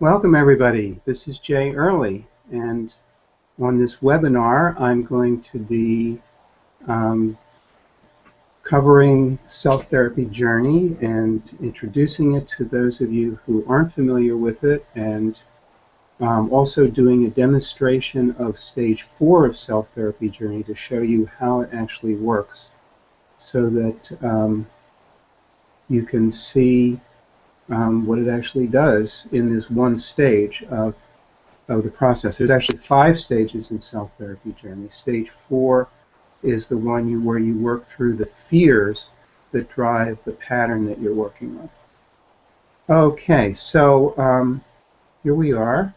Welcome everybody. This is Jay Early, and on this webinar I'm going to be um, covering self-therapy journey and introducing it to those of you who aren't familiar with it, and also doing a demonstration of stage 4 of self-therapy journey to show you how it actually works so that you can see what it actually does in this one stage of the process. There's actually 5 stages in self-therapy journey. Stage 4 is the one where you work through the fears that drive the pattern that you're working on. Okay, so here we are.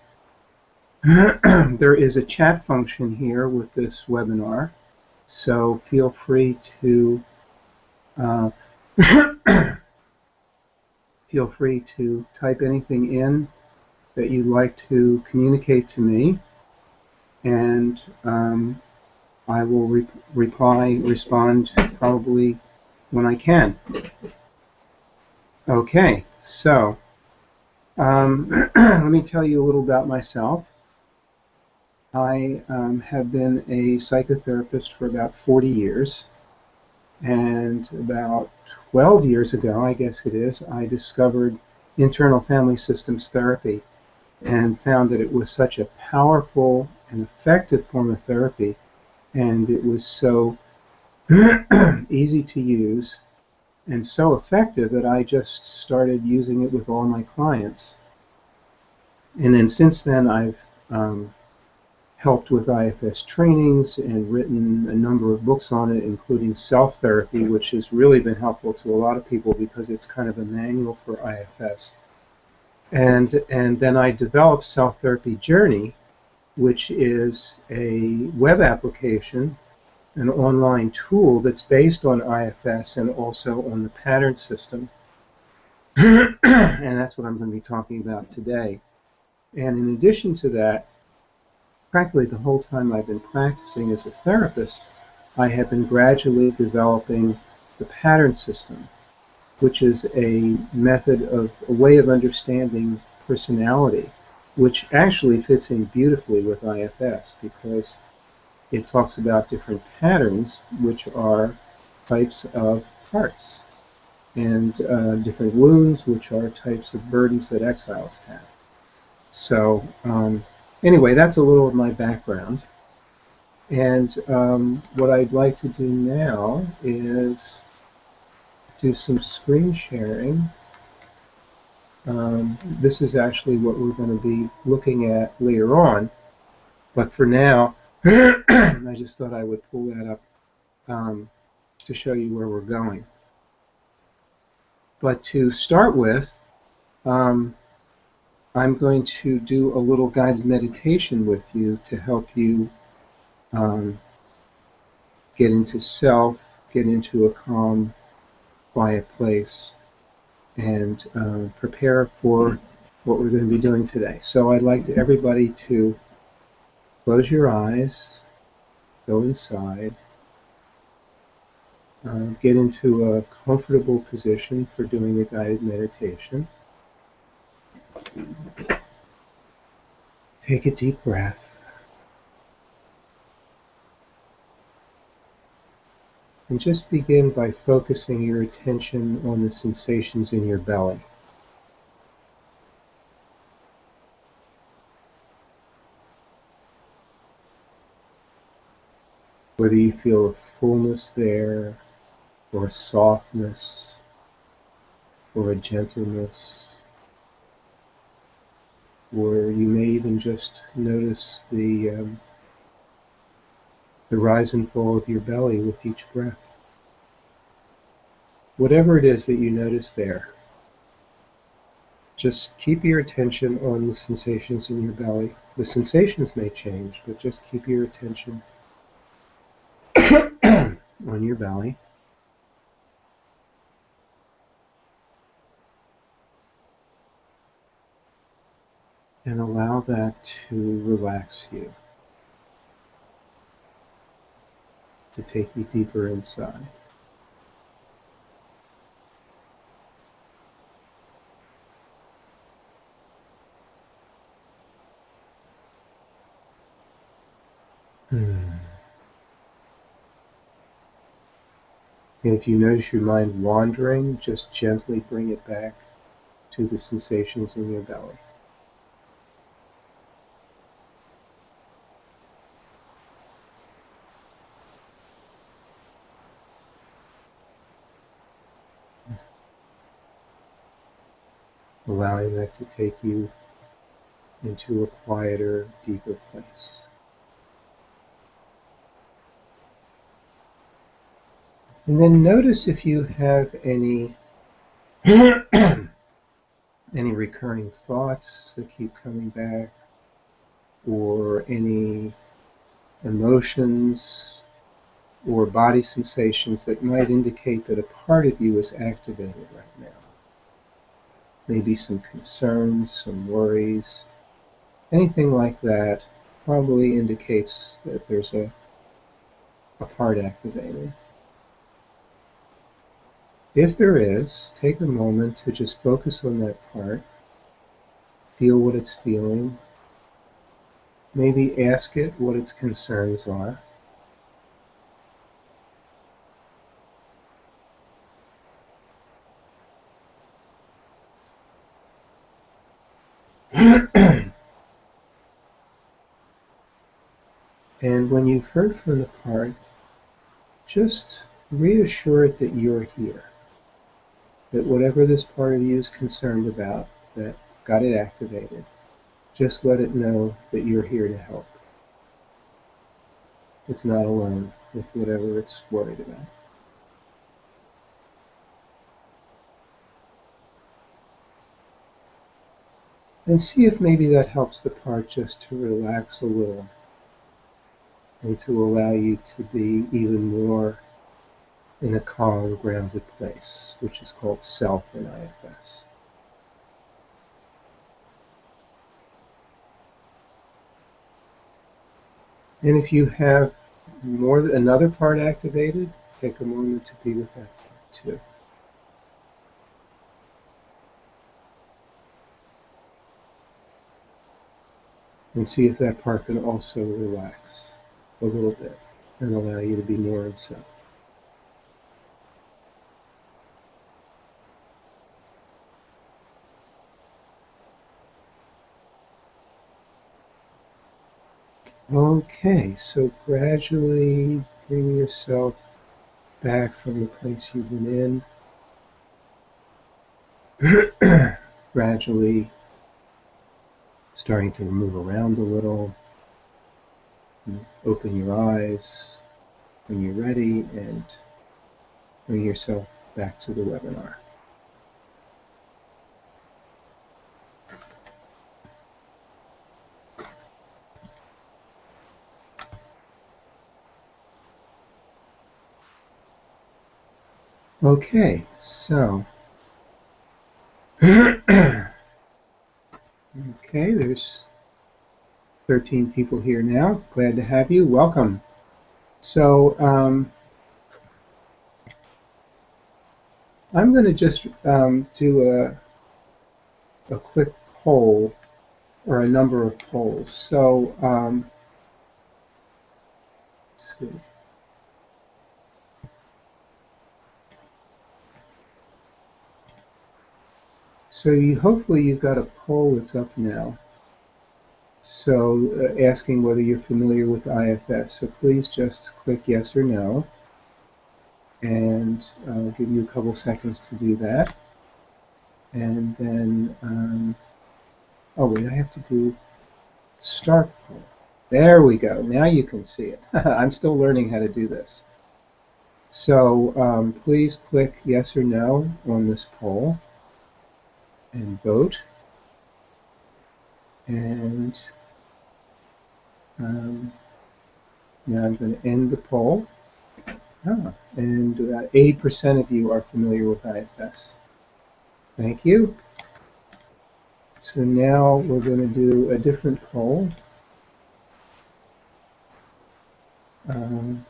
There is a chat function here with this webinar, so feel free to type anything in that you'd like to communicate to me, and I will respond probably when I can. Okay, so let me tell you a little about myself. I have been a psychotherapist for about 40 years, and about 12 years ago, I guess it is, I discovered internal family systems therapy and found that it was such a powerful and effective form of therapy, and it was so easy to use and so effective that I just started using it with all my clients. And then since then I've helped with IFS trainings and written a number of books on it, including Self-Therapy, which has really been helpful to a lot of people because it's kind of a manual for IFS. And then I developed Self-Therapy Journey, which is a web application, an online tool that's based on IFS and also on the pattern system. And that's what I'm going to be talking about today. And in addition to that, practically the whole time I've been practicing as a therapist, I have been gradually developing the pattern system, which is a method of a way of understanding personality, which actually fits in beautifully with IFS because it talks about different patterns, which are types of hearts, and different wounds, which are types of burdens that exiles have. So anyway, that's a little of my background. And what I'd like to do now is do some screen sharing. This is actually what we're going to be looking at later on, but for now, I just thought I would pull that up to show you where we're going. But to start with, I'm going to do a little guided meditation with you to help you get into self, get into a calm, quiet place, and prepare for what we're going to be doing today. So I'd like everybody to close your eyes, go inside, get into a comfortable position for doing the guided meditation. Take a deep breath. And just begin by focusing your attention on the sensations in your belly. Whether you feel a fullness there, or a softness, or a gentleness, or you may even just notice the rise and fall of your belly with each breath. Whatever it is that you notice there, just keep your attention on the sensations in your belly. The sensations may change, but just keep your attention on your belly. And allow that to relax you, to take you deeper inside. If you notice your mind wandering, just gently bring it back to the sensations in your belly. Allowing that to take you into a quieter, deeper place. And then notice if you have any any recurring thoughts that keep coming back, or any emotions or body sensations that might indicate that a part of you is activated right now. Maybe some concerns, some worries, anything like that probably indicates that there's a part activated. If there is, take a moment to just focus on that part, feel what it's feeling, maybe ask it what its concerns are. And when you've heard from the part, just reassure it that you're here. That whatever this part of you is concerned about, that got it activated, just let it know that you're here to help. It's not alone with whatever it's worried about. And see if maybe that helps the part just to relax a little and to allow you to be even more in a calm, grounded place, which is called self in IFS. And if you have another part activated, take a moment to be with that part too. And see if that part can also relax a little bit and allow you to be more in self. Okay, so gradually bring yourself back from the place you've been in. Gradually starting to move around a little. Open your eyes when you're ready and bring yourself back to the webinar. Okay, so okay, there's 13 people here now. Glad to have you. Welcome. So I'm going to just do a quick poll, or a number of polls. So let's see. So hopefully you've got a poll that's up now. So asking whether you're familiar with IFS. So please just click yes or no. And I'll give you a couple seconds to do that. And then, oh wait, I have to do start poll. There we go. Now you can see it. I'm still learning how to do this. So please click yes or no on this poll and vote. And now I'm going to end the poll. And 80% of you are familiar with IFS. Thank you. So now we're going to do a different poll. Are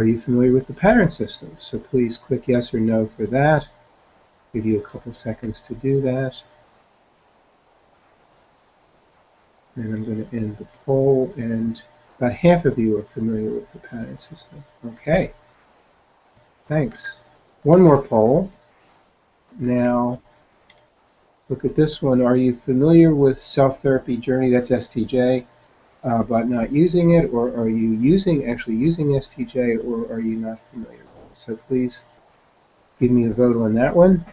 you familiar with the pattern system? So please click yes or no for that. Give you a couple seconds to do that. And I'm going to end the poll, and about half of you are familiar with the pattern system. Okay, thanks. One more poll. Now, look at this one. Are you familiar with Self-Therapy Journey? That's STJ, but not using it, or are you actually using STJ, or are you not familiar with it? So please give me a vote on that one.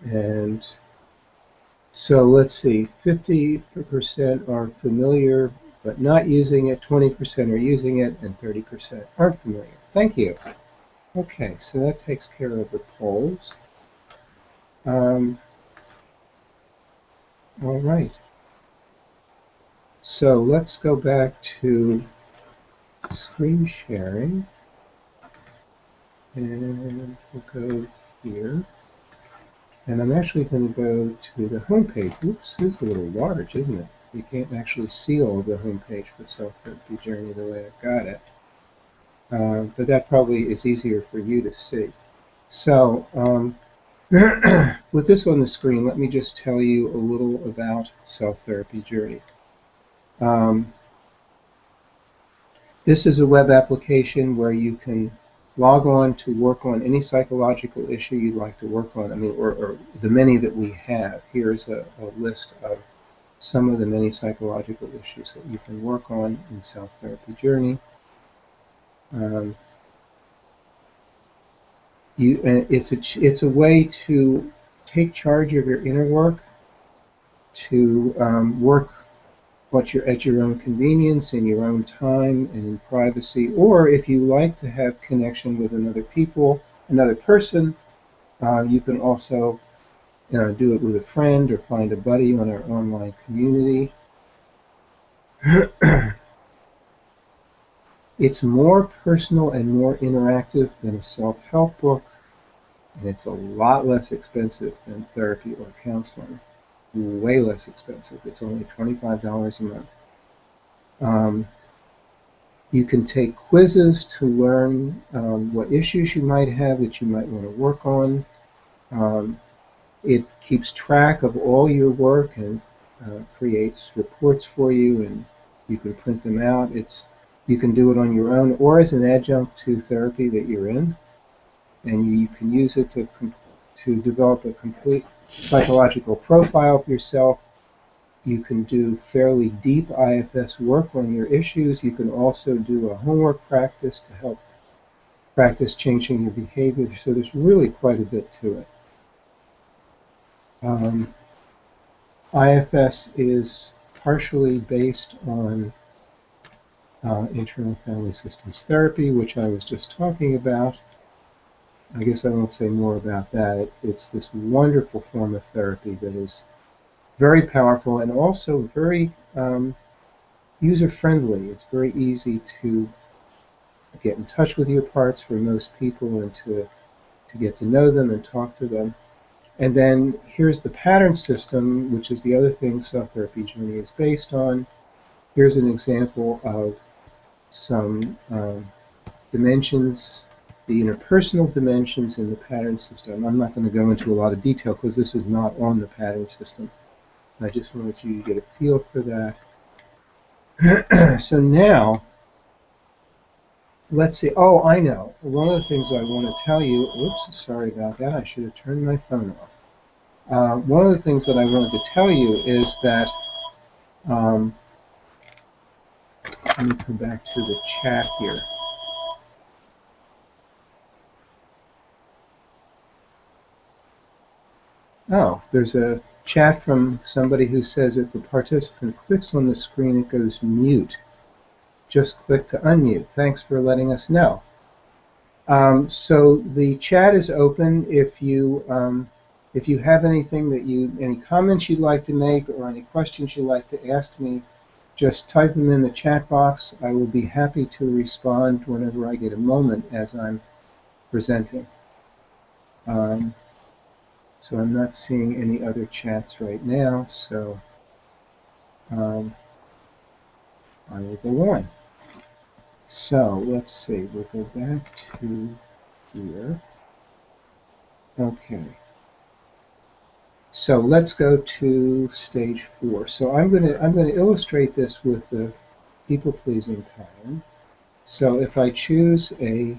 And so let's see, 50% are familiar but not using it, 20% are using it, and 30% aren't familiar. Thank you. Okay, so that takes care of the polls. All right. So let's go back to screen sharing. And we'll go here. And I'm actually going to go to the home page. Oops, this is a little large, isn't it? You can't actually see all of the home page for Self-Therapy Journey the way I've got it. But that probably is easier for you to see. So with this on the screen, let me just tell you a little about Self-Therapy Journey. This is a web application where you can log on to work on any psychological issue you'd like to work on. I mean, or the many that we have. Here's a list of some of the many psychological issues that you can work on in Self-Therapy Journey. It's a way to take charge of your inner work, to work at your own convenience, in your own time, and in privacy. Or if you like to have connection with another person, you can also do it with a friend or find a buddy on our online community. It's more personal and more interactive than a self-help book, and it's a lot less expensive than therapy or counseling. Way less expensive. It's only $25 a month. You can take quizzes to learn what issues you might have that you might want to work on. It keeps track of all your work and creates reports for you, and you can print them out. You can do it on your own or as an adjunct to therapy that you're in, and you can use it to develop a complete psychological profile of yourself. You can do fairly deep IFS work on your issues. You can also do a homework practice to help practice changing your behavior. So there's really quite a bit to it. IFS is partially based on internal family systems therapy, which I was just talking about. I guess I won't say more about that. It's this wonderful form of therapy that is very powerful and also very user-friendly. It's very easy to get in touch with your parts for most people and to get to know them and talk to them. And then here's the pattern system, which is the other thing Self-Therapy Journey is based on. Here's an example of some dimensions, the interpersonal dimensions in the pattern system. I'm not going to go into a lot of detail because this is not on the pattern system. I just wanted you to get a feel for that. So now, let's see. Oh, I know. One of the things I want to tell you, oops, sorry about that. I should have turned my phone off. One of the things that I wanted to tell you is that, let me come back to the chat here. Oh, there's a chat from somebody who says if the participant clicks on the screen, it goes mute. Just click to unmute. Thanks for letting us know. So the chat is open. If you have anything any comments you'd like to make or any questions you'd like to ask me, just type them in the chat box. I will be happy to respond whenever I get a moment as I'm presenting. So I'm not seeing any other chats right now, so I will go on. So let's see, we'll go back to here. Okay. So let's go to stage 4. So I'm going to illustrate this with the people-pleasing pattern. So if I choose a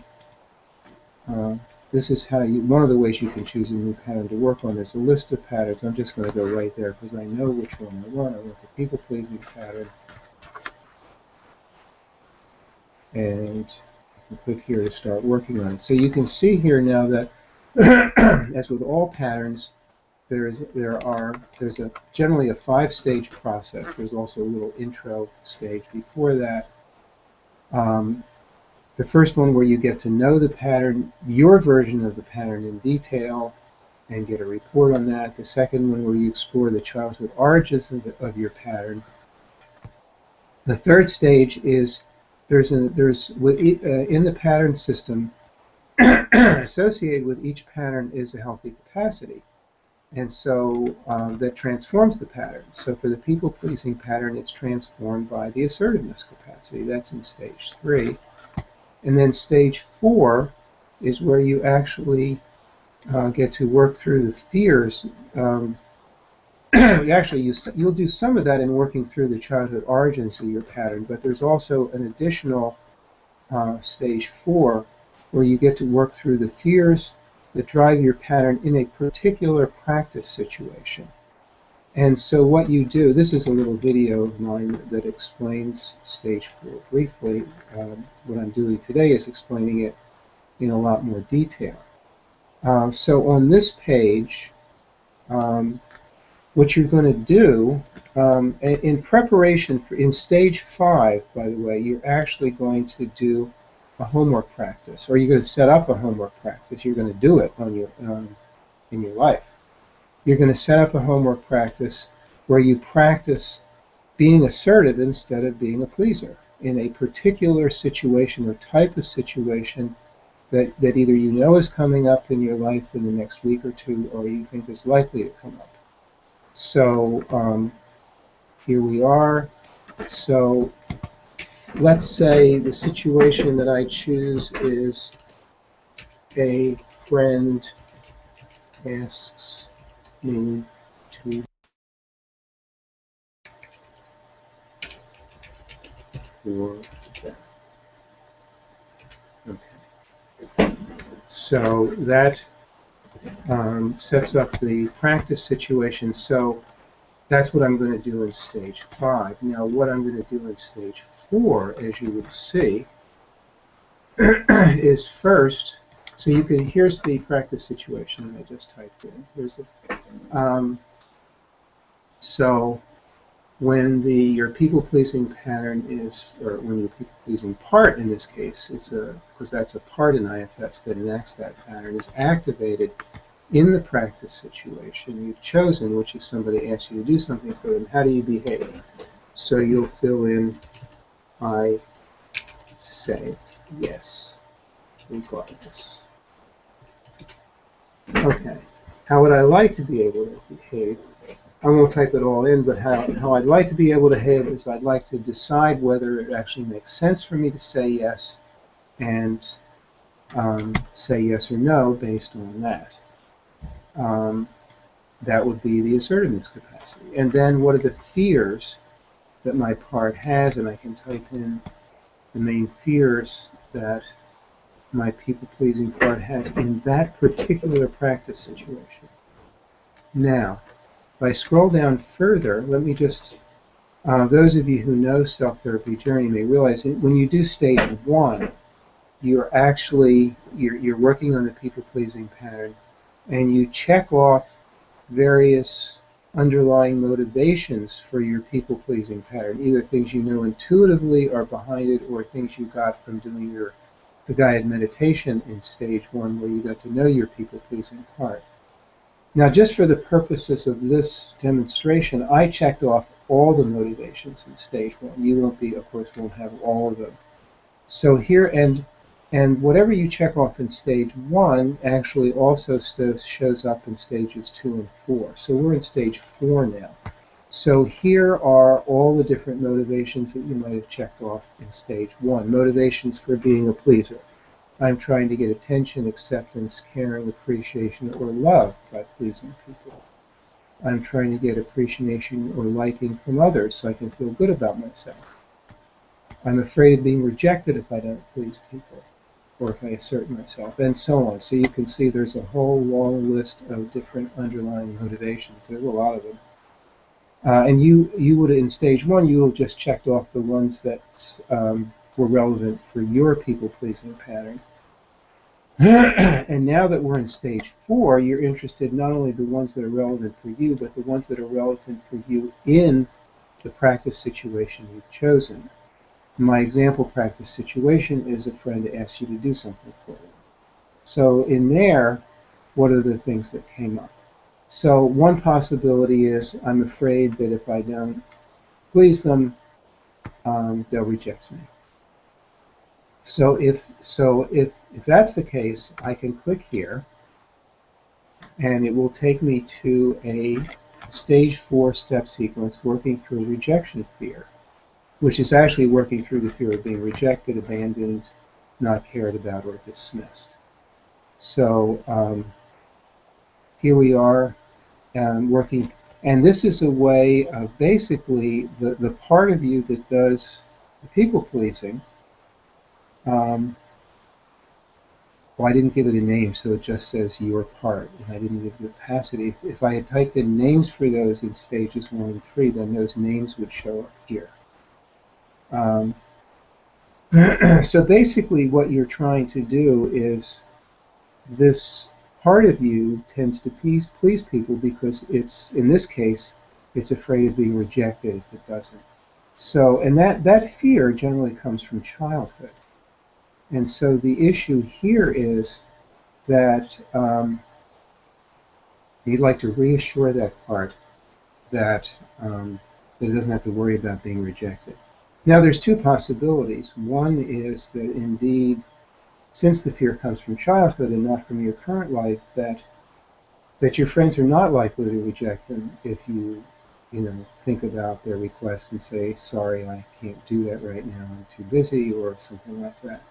this is how one of the ways you can choose a new pattern to work on. There's a list of patterns. I'm just going to go right there because I know which one I want. I want the people-pleasing pattern. And I can click here to start working on it. So you can see here now that, as with all patterns, there's generally a 5-stage process. There's also a little intro stage before that. The first one where you get to know the pattern, your version of the pattern in detail, and get a report on that. The second one where you explore the childhood origins of your pattern. The third stage is in the pattern system associated with each pattern is a healthy capacity, and so that transforms the pattern. So for the people-pleasing pattern, it's transformed by the assertiveness capacity. That's in stage 3. And then stage 4 is where you actually get to work through the fears. You'll do some of that in working through the childhood origins of your pattern, but there's also an additional stage 4 where you get to work through the fears that drive your pattern in a particular practice situation. And so what you do, this is a little video of mine that explains stage 4 briefly. What I'm doing today is explaining it in a lot more detail. So on this page, what you're going to do, in preparation for, in stage 5, by the way, you're actually going to do a homework practice, or you're going to set up a homework practice. You're going to do it on your, in your life. You're going to set up a homework practice where you practice being assertive instead of being a pleaser in a particular situation or type of situation that either you know is coming up in your life in the next week or 2, or you think is likely to come up. So here we are. So let's say the situation that I choose is a friend asks me to for that. Okay. So that sets up the practice situation. So that's what I'm going to do in stage 5. Now what I'm going to do in stage 4, as you will see, is first, so you can, here's the practice situation that I just typed in. Here's the, so when your people-pleasing pattern is, or when your people-pleasing part in this case, it's because that's a part in IFS that enacts that pattern, is activated in the practice situation you've chosen, which is somebody asks you to do something for them. How do you behave? So you'll fill in, I say yes, regardless. Okay. How would I like to be able to behave? I won't type it all in, but how I'd like to be able to behave is I'd like to decide whether it actually makes sense for me to say yes and say yes or no based on that. That would be the assertiveness capacity. And then what are the fears that my part has, and I can type in the main fears that my people-pleasing part has in that particular practice situation. Now, if I scroll down further, let me just, those of you who know Self-Therapy Journey may realize that when you do stage 1, you're actually, you're working on the people-pleasing pattern, and you check off various underlying motivations for your people-pleasing pattern, either things you know intuitively are behind it, or things you got from doing the guided meditation in stage 1, where you got to know your people-pleasing part. Now, just for the purposes of this demonstration, I checked off all the motivations in stage 1. You won't be, of course, won't have all of them. So here, and whatever you check off in stage 1 actually also shows up in stages 2 and 4. So we're in stage 4 now. So here are all the different motivations that you might have checked off in stage 1. Motivations for being a pleaser. I'm trying to get attention, acceptance, caring, appreciation, or love by pleasing people. I'm trying to get appreciation or liking from others so I can feel good about myself. I'm afraid of being rejected if I don't please people, or if I assert myself, and so on. So you can see there's a whole long list of different underlying motivations. There's a lot of them. And you would, in stage one, you will just checked off the ones that were relevant for your people-pleasing pattern. And now that we're in stage four, you're interested not only the ones that are relevant for you, but the ones that are relevant for you in the practice situation you've chosen. My example practice situation is a friend asks you to do something for them. So in there, what are the things that came up? So one possibility is I'm afraid that if I don't please them, they'll reject me. So if that's the case, I can click here, and it will take me to a stage 4 step sequence working through rejection fear, which is actually working through the fear of being rejected, abandoned, not cared about, or dismissed. So here we are working, and this is a way of basically the part of you that does the people-pleasing. Well, I didn't give it a name, so it just says your part, and I didn't give the opacity. If I had typed in names for those in stages 1 and 3, then those names would show up here. So basically what you're trying to do is, this part of you tends to please people because it's, in this case, it's afraid of being rejected if it doesn't. So, and that fear generally comes from childhood. And so the issue here is that you'd like to reassure that part that it doesn't have to worry about being rejected. Now there's two possibilities. One is that indeed, since the fear comes from childhood and not from your current life, that your friends are not likely to reject them if you think about their requests and say, sorry, I can't do that right now, I'm too busy, or something like that.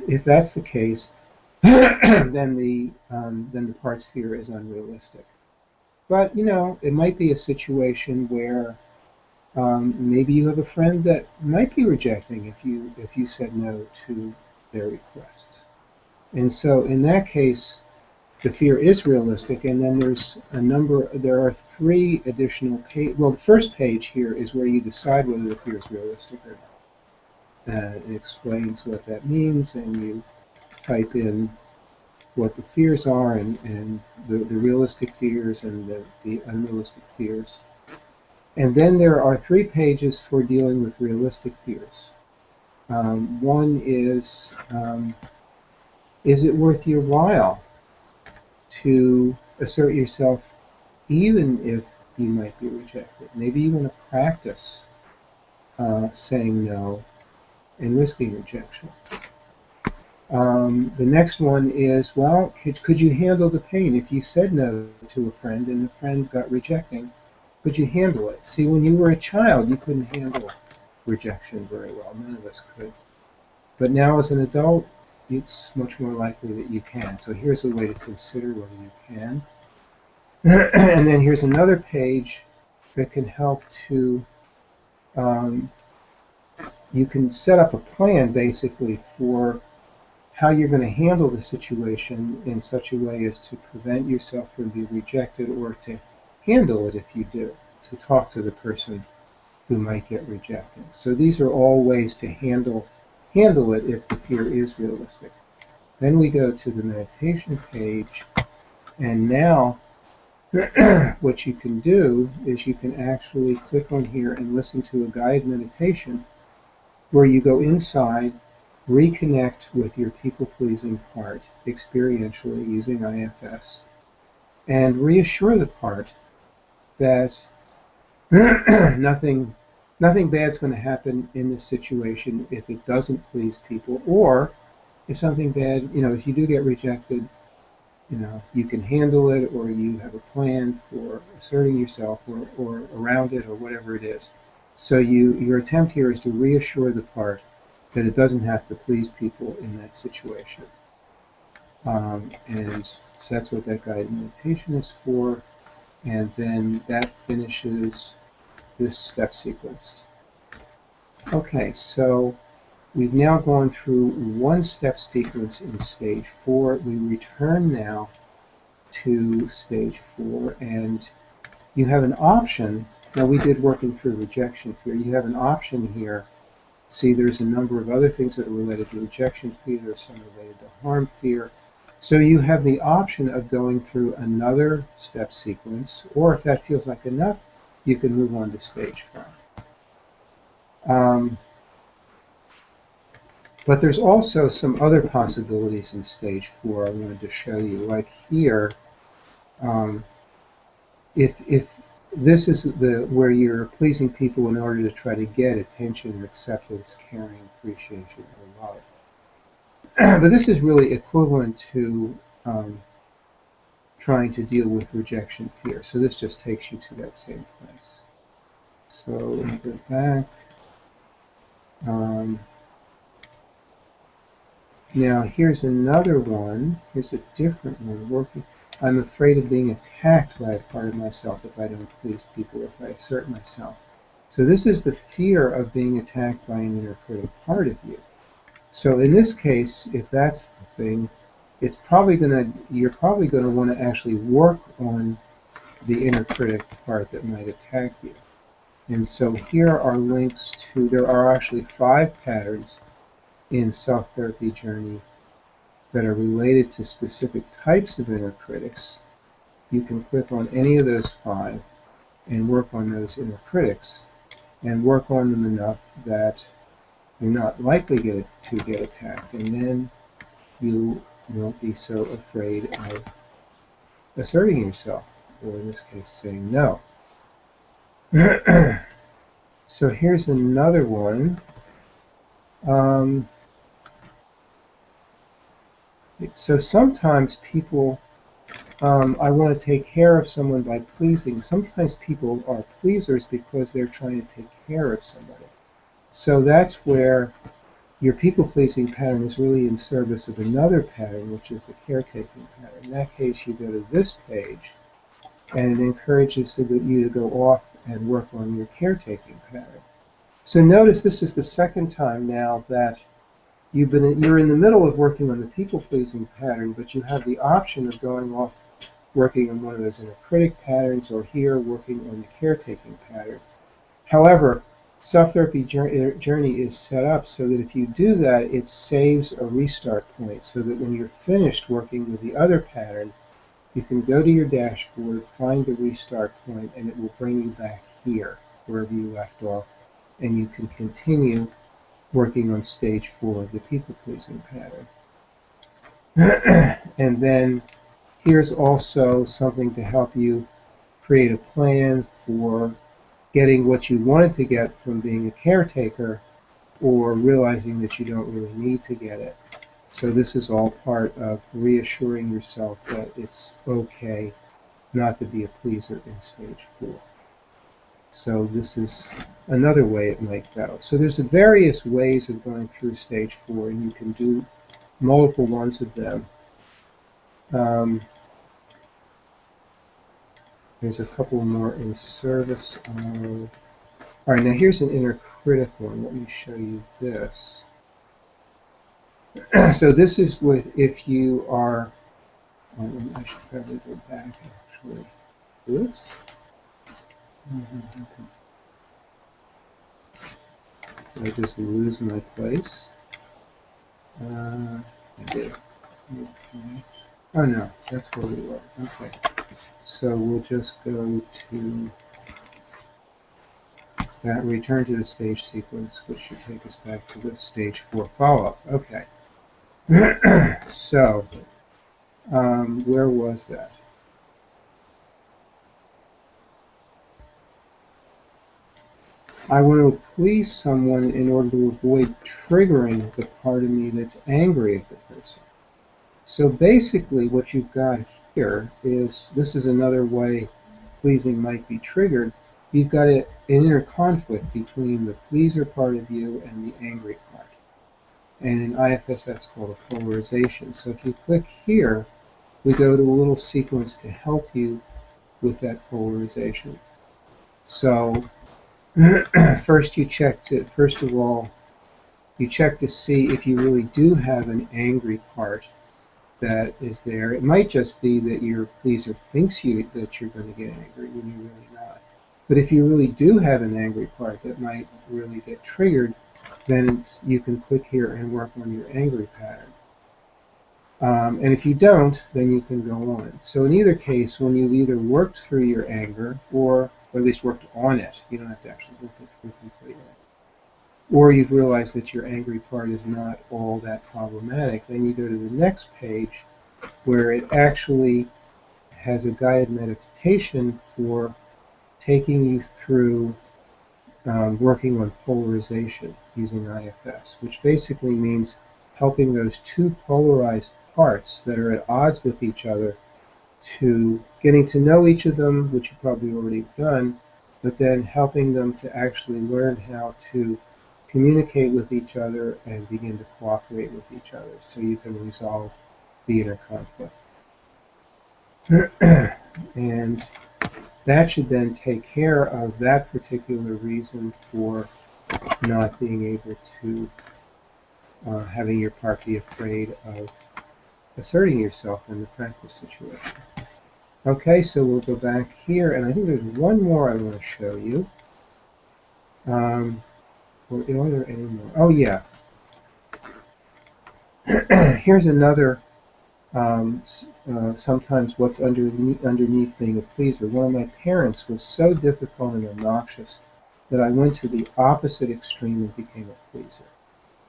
If that's the case, then the part's fear is unrealistic. But it might be a situation where maybe you have a friend that might be rejecting if you said no to their requests, and so in that case, the fear is realistic. And then there are 3 additional pages. Well, the first page here is where you decide whether the fear is realistic or not. It explains what that means, and you type in what the fears are, and the realistic fears and the unrealistic fears. And then there are 3 pages for dealing with realistic fears. One is it worth your while to assert yourself even if you might be rejected? Maybe you want to practice saying no and risking rejection. The next one is, well, could you handle the pain if you said no to a friend and the friend got rejecting? Could you handle it? See, when you were a child, you couldn't handle rejection very well. None of us could. But now as an adult, it's much more likely that you can. So here's a way to consider whether you can. And then here's another page that can help to, you can set up a plan basically for how you're going to handle the situation in such a way as to prevent yourself from being rejected, or to handle it if you do, to talk to the person who might get rejected. So these are all ways to handle it if the fear is realistic. Then we go to the meditation page, and now what you can do is you can actually click on here and listen to a guided meditation where you go inside, reconnect with your people-pleasing part experientially using IFS, and reassure the part that nothing bad's going to happen in this situation if it doesn't please people, or if something bad, if you do get rejected, you can handle it, or you have a plan for asserting yourself or around it, or whatever it is. So your attempt here is to reassure the part that it doesn't have to please people in that situation. And so that's what that guided meditation is for. and then that finishes this step sequence. Okay, so we've now gone through one step sequence in stage 4. We return now to stage 4, and you have an option. Now we did working through rejection fear. You have an option here. See, there's a number of other things that are related to rejection fear. There's some related to harm fear. So you have the option of going through another step sequence, or if that feels like enough, you can move on to stage 5. But there's also some other possibilities in stage 4 I wanted to show you. Like here, if this is where you're pleasing people in order to try to get attention, acceptance, caring, appreciation, or love. But this is really equivalent to trying to deal with rejection fear. So this just takes you to that same place. So let me go back. Now here's another one. Here's a different one working. I'm afraid of being attacked by a part of myself if I don't please people, if I assert myself. So this is the fear of being attacked by an inner critic part of you. So in this case, if that's the thing, you're probably going to want to actually work on the inner critic part that might attack you. And so here are links to, there are actually 5 patterns in Self-Therapy Journey that are related to specific types of inner critics. You can click on any of those 5 and work on those inner critics and work on them enough that you're not likely to get attacked, and then you won't be so afraid of asserting yourself, or in this case saying no. So here's another one. So sometimes people, I want to take care of someone by pleasing. Sometimes people are pleasers because they're trying to take care of somebody. So that's where your people-pleasing pattern is really in service of another pattern, which is the caretaking pattern. In that case, you go to this page, and it encourages you to go off and work on your caretaking pattern. So notice this is the second time now that you're in the middle of working on the people-pleasing pattern, but you have the option of going off working on one of those inner critic patterns, or here working on the caretaking pattern. However, Self-Therapy Journey is set up so that if you do that, it saves a restart point, so that when you're finished working with the other pattern, you can go to your dashboard, find the restart point, and it will bring you back here, wherever you left off, and you can continue working on stage 4 of the people-pleasing pattern. And then here's also something to help you create a plan for getting what you wanted to get from being a caretaker, or realizing that you don't really need to get it. So this is all part of reassuring yourself that it's okay not to be a pleaser in stage 4. So this is another way it might go. So there's various ways of going through stage 4, and you can do multiple ones of them. There's a couple more in service of... All right, now here's an inner critic one. Let me show you this. So this is if you are... I should probably go back, actually. Oops. Did I just lose my place? I did. Okay. Oh no, that's where we were. Okay. So we'll just go to that, return to the stage sequence, which should take us back to the stage 4 follow-up. Okay. So, where was that? I want to please someone in order to avoid triggering the part of me that's angry at the person. So basically what you've got here is, this is another way pleasing might be triggered. You've got an inner conflict between the pleaser part of you and the angry part. And in IFS that's called a polarization. So if you click here, we go to a little sequence to help you with that polarization. So first of all, you check to see if you really do have an angry part that is there. It might just be that your pleaser thinks that you're going to get angry when you're really not. But if you really do have an angry part that might really get triggered, then you can click here and work on your angry pattern. And if you don't, then you can go on. So in either case, when you've either worked through your anger, or at least worked on it, you don't have to actually work it through completely, or you've realized that your angry part is not all that problematic, then you go to the next page where it actually has a guided meditation for taking you through working on polarization using IFS, which basically means helping those two polarized parts that are at odds with each other to getting to know each of them, which you've probably already done, but then helping them to actually learn how to communicate with each other and begin to cooperate with each other so you can resolve the inner conflict. And that should then take care of that particular reason for not being able to having your part be afraid of asserting yourself in the practice situation. Okay, so we'll go back here, and I think there's one more I want to show you. Or are there any more? Oh, yeah. Here's another, sometimes what's underneath being a pleaser. One of my parents was so difficult and obnoxious that I went to the opposite extreme and became a pleaser.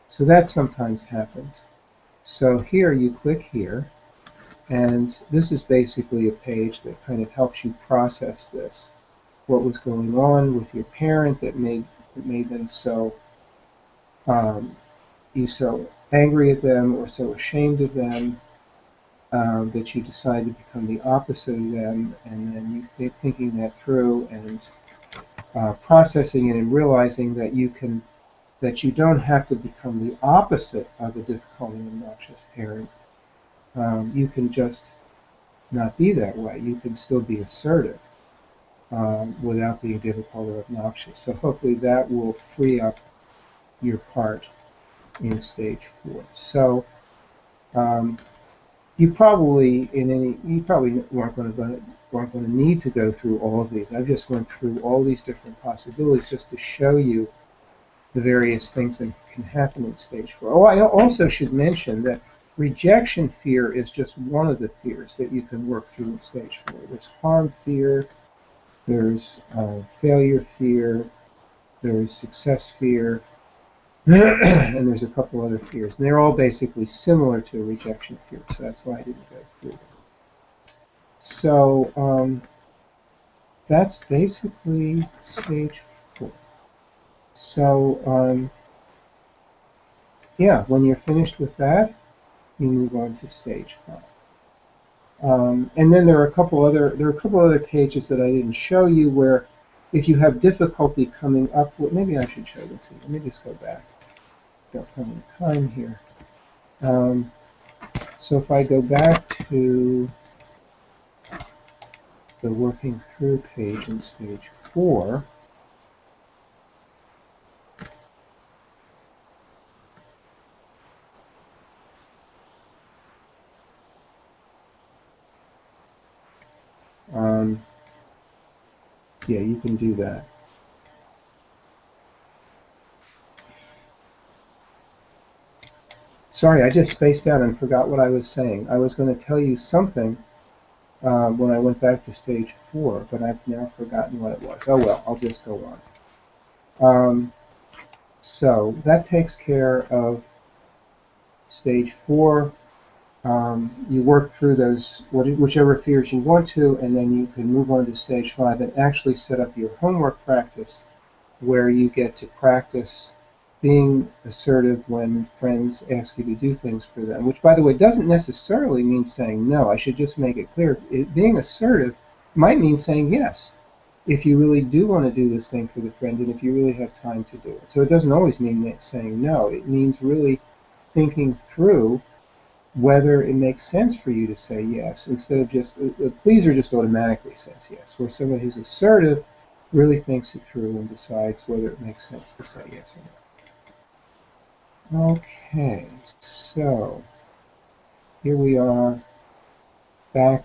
So that sometimes happens. So here you click here, and this is basically a page that kind of helps you process this. What was going on with your parent that made them so you so angry at them or so ashamed of them that you decide to become the opposite of them, and then you thinking that through and processing it and realizing that you don't have to become the opposite of a difficult and obnoxious parent. You can just not be that way. You can still be assertive without being difficult or obnoxious. So hopefully that will free up your part in stage 4. So you probably weren't going to need to go through all of these. I've just went through all these different possibilities just to show you the various things that can happen in stage 4. Oh, I also should mention that rejection fear is just one of the fears that you can work through in stage 4. There's harm fear, there's failure fear, there's success fear, and there's a couple other fears. And they're all basically similar to rejection fear, so that's why I didn't go through them. So that's basically stage 4. So yeah, when you're finished with that, you move on to stage 5. And then there are a couple other pages that I didn't show you where if you have difficulty coming up with, maybe I should show them to you. Let me just go back. Don't have any time here. So if I go back to the working through page in stage 4, yeah, you can do that. Sorry, I just spaced out and forgot what I was saying. I was going to tell you something when I went back to stage 4, but I've now forgotten what it was. Oh well, I'll just go on. So that takes care of stage 4. You work through those, whichever fears you want to, and then you can move on to stage 5 and actually set up your homework practice where you get to practice being assertive when friends ask you to do things for them, which, by the way, doesn't necessarily mean saying no. I should just make it clear. Being assertive might mean saying yes if you really do want to do this thing for the friend and if you really have time to do it. So it doesn't always mean saying no. It means really thinking through whether it makes sense for you to say yes instead of just a pleaser just automatically says yes, where somebody who's assertive really thinks it through and decides whether it makes sense to say yes or no. Okay, so here we are back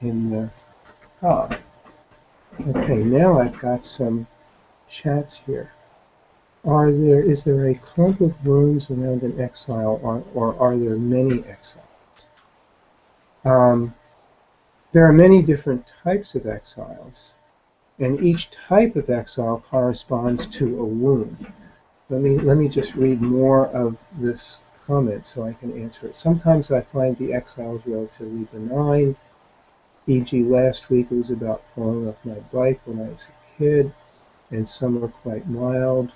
in the hub. Okay, now I've got some chats here. Is there a clump of rooms around an exile, or are there many exiles? There are many different types of exiles, and each type of exile corresponds to a wound. Let me just read more of this comment so I can answer it. Sometimes I find the exiles relatively benign, e.g. last week it was about falling off my bike when I was a kid, and some are quite mild.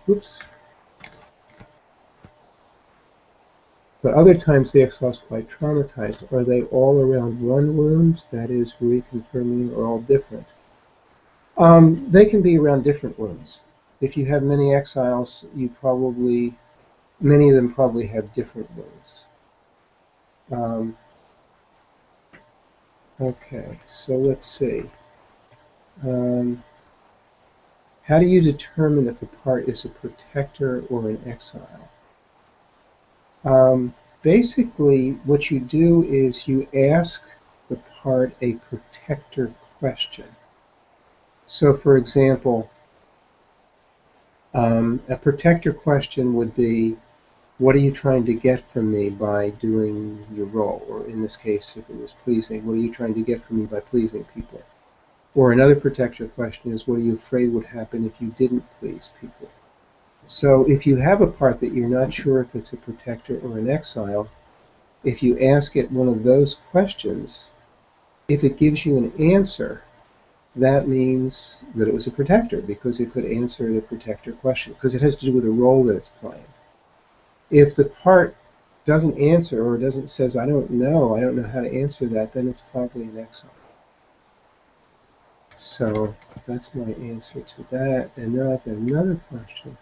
Oops. But other times the exile is quite traumatized. Are they all around one wound, that is reconfirming, or all different? They can be around different wounds. If you have many exiles, many of them probably have different wounds. Okay, so let's see. How do you determine if a part is a protector or an exile? Basically, what you do is you ask the part a protector question. So, for example, a protector question would be, what are you trying to get from me by doing your role? Or in this case, if it was pleasing, what are you trying to get from me by pleasing people? Or another protector question is, what are you afraid would happen if you didn't please people? So if you have a part that you're not sure if it's a protector or an exile, if you ask it one of those questions, if it gives you an answer, that means that it was a protector, because it could answer the protector question, because it has to do with the role that it's playing. If the part doesn't answer, or says, I don't know how to answer that, then it's probably an exile. So that's my answer to that. And now I've got another question.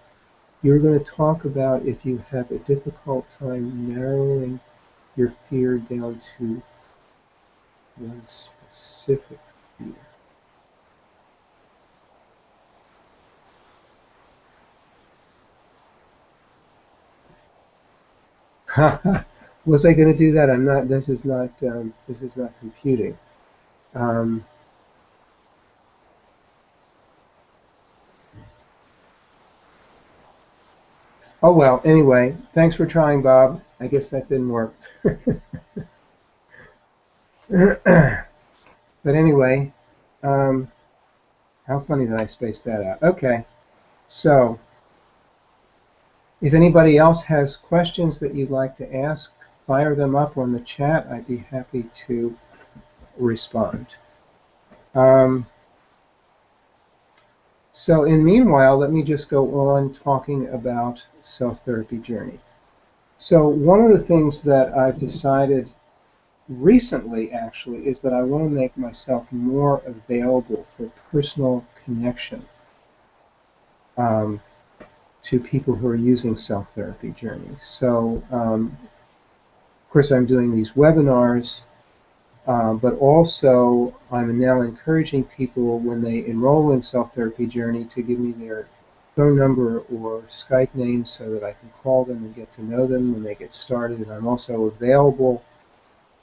You're going to talk about if you have a difficult time narrowing your fear down to one specific fear. Was I going to do that? I'm not. This is not computing. Oh well. Anyway, thanks for trying, Bob. I guess that didn't work. But anyway, how funny that I spaced that out. Okay, so if anybody else has questions that you'd like to ask, fire them up on the chat. I'd be happy to respond. So in meanwhile, let me just go on talking about self-therapy journey. So one of the things that I've decided recently, actually, is that I want to make myself more available for personal connection to people who are using self-therapy journeys. So, of course, I'm doing these webinars, but also I'm now encouraging people when they enroll in self-therapy journey to give me their phone number or Skype name so that I can call them and get to know them when they get started. And I'm also available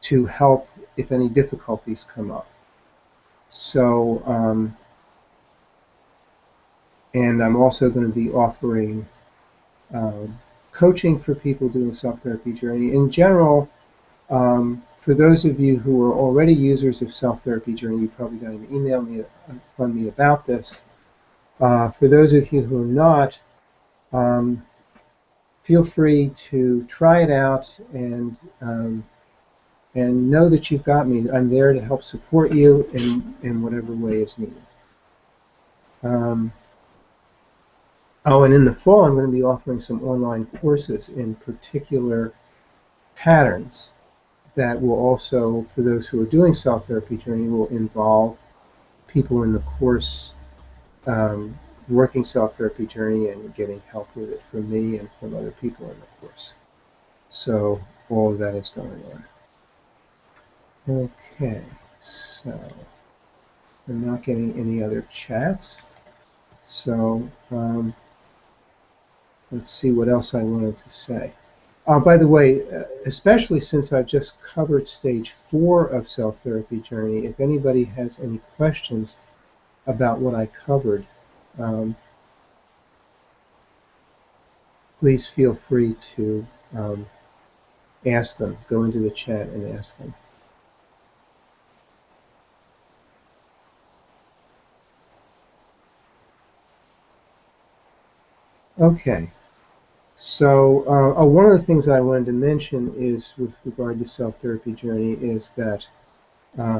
to help if any difficulties come up. So, and I'm also going to be offering coaching for people doing self-therapy journey. In general, for those of you who are already users of self-therapy journey, you probably got an email from me about this. For those of you who are not, feel free to try it out and know that you've got me. I'm there to help support you in whatever way is needed. Oh, and in the fall, I'm going to be offering some online courses in particular patterns that will also, for those who are doing self-therapy journey, will involve people in the course working self-therapy journey and getting help with it from me and from other people in the course. So all of that is going on. Okay, so I'm not getting any other chats. So let's see what else I wanted to say. By the way, especially since I've just covered stage 4 of self-therapy journey, if anybody has any questions about what I covered, please feel free to ask them. Go into the chat and ask them. Okay. So one of the things I wanted to mention is, with regard to self-therapy journey, is that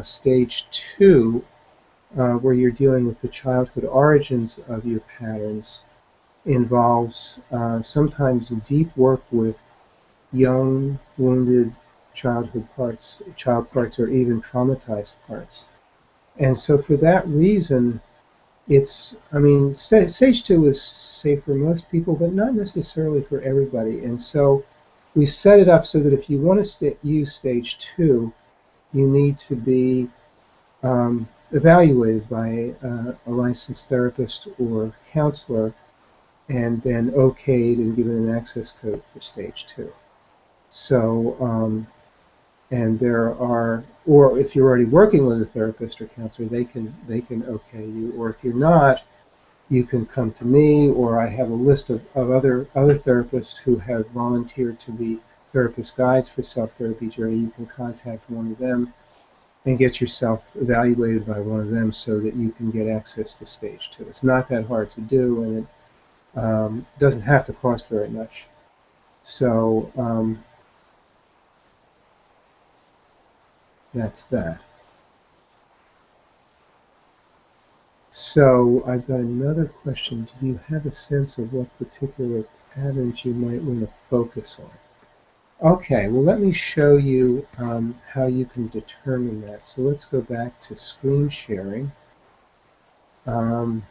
stage 2, where you're dealing with the childhood origins of your patterns, involves sometimes deep work with young, wounded child parts, or even traumatized parts. And so for that reason, stage 2 is safe for most people, but not necessarily for everybody. And so we've set it up so that if you want to use stage 2, you need to be evaluated by a licensed therapist or counselor, and then okayed and given an access code for stage 2. So, and there are, or if you're already working with a therapist or counselor, they can okay you. Or if you're not, you can come to me, or I have a list of other therapists who have volunteered to be therapist guides for self-therapy journey. You can contact one of them and get yourself evaluated by one of them so that you can get access to stage 2. It's not that hard to do, and it doesn't have to cost very much. So that's that. So I've got another question. Do you have a sense of what particular patterns you might want to focus on? Okay, well, let me show you how you can determine that. So let's go back to screen sharing. Where